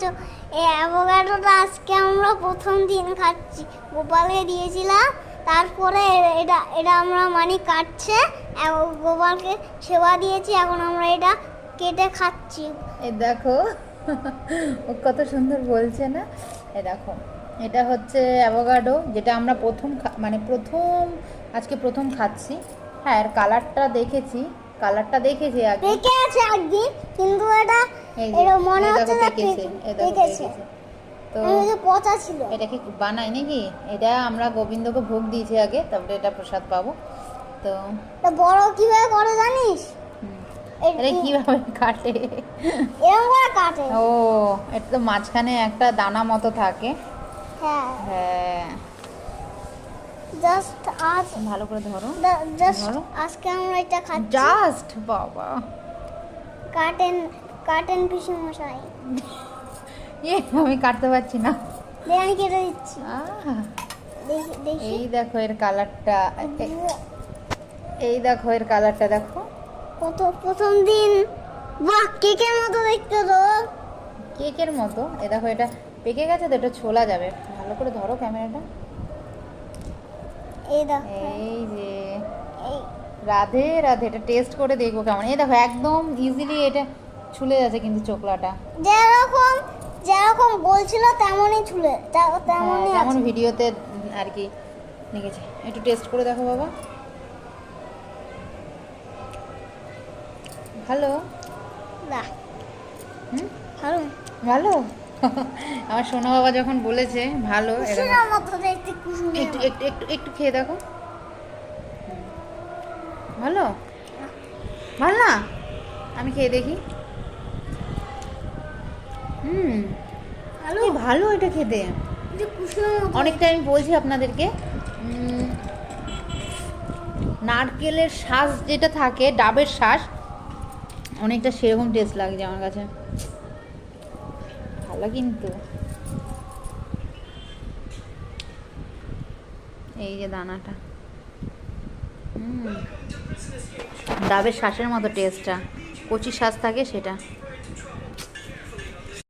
দেখছো এই অ্যাভোকাডোটা আজকে আমরা প্রথম দিন খাচ্ছি। গোপালকে দিয়েছিলাম, তারপরে এটা এটা আমরা কাটছে, গোপালকে সেবা দিয়েছি, এখন আমরা এটা কেটে খাচ্ছি। এই দেখো ও কত সুন্দর বলছে না। এই দেখো এটা হচ্ছে অ্যাভোকাডো, যেটা আমরা আজকে প্রথম খাচ্ছি। হ্যাঁ, এর কালারটা দেখেছি আগে, পেকে আছে একদিন, কিন্তু এটা মনে হচ্ছে না পেকেছে। তো পচা ছিল। এটা কি বানাই নাকি? এটা আমরা গোবিন্দকে ভোগ দিয়েছি আগে, তারপরে এটা প্রসাদ পাবো। তো বড় কিভাবে করে জানিস? এটা কিভাবে কাটে? এরকম করে কাটে। ও, এটা তো মাঝখানে একটা দানা মতো থাকে। হ্যাঁ হ্যাঁ, জাস্ট আজ ভালো করে ধরো। জাস্ট আজকে আমরা এটা খাচ্ছি। জাস্ট বাবা, কাটেন পিসি মশাই। আমি কাটতে পারছি না। আমি কেটে দিচ্ছি। দেখি এই দেখো এর কালারটা, দেখো কত প্রথম দিন। বাহ, কেকের মতো দেখতে তো। কেকের মতো। এই দেখো এটা পেকে গেছে তো, এটা ছোলা যাবে। ভালো করে ধরো ক্যামেরাটা। এই দেখো, এই যে এই রাধে রাধে, এটা টেস্ট করে দেখবো কেমন। এই দেখো একদম ইজিলি এটা ছুলে যাচ্ছে, কিন্তু চোকলাটা যেরকম বলছিল তেমনই তেমনই যেমন আছে। ভিডিওতে আর কি লিখেছে। একটু টেস্ট করে দেখো বাবা। ভালো? বাহ, হুম, ভালো। ভালো। আমার সোনা বাবা যখন বলেছে ভালো, কুসুমের মতো দেখতে, কুসুমের একটু মতো। একটু একটু একটু খেয়ে দেখো। ভালো? ভালো না? আমি খেয়ে দেখি। ভালো, ভালো এটা খেতে। কুসুমের মতো। অনেকটা আমি বলছি আপনাদেরকে, নারকেলের শ্বাস যেটা থাকে, ডাবের শ্বাস, অনেকটা সেরকম টেস্ট লাগছে আমার কাছে। ভালো কিন্তু। এই যে দানাটা, ডাবের শ্বাসের মতো টেস্টটা, কচি শ্বাস থাকে সেটা।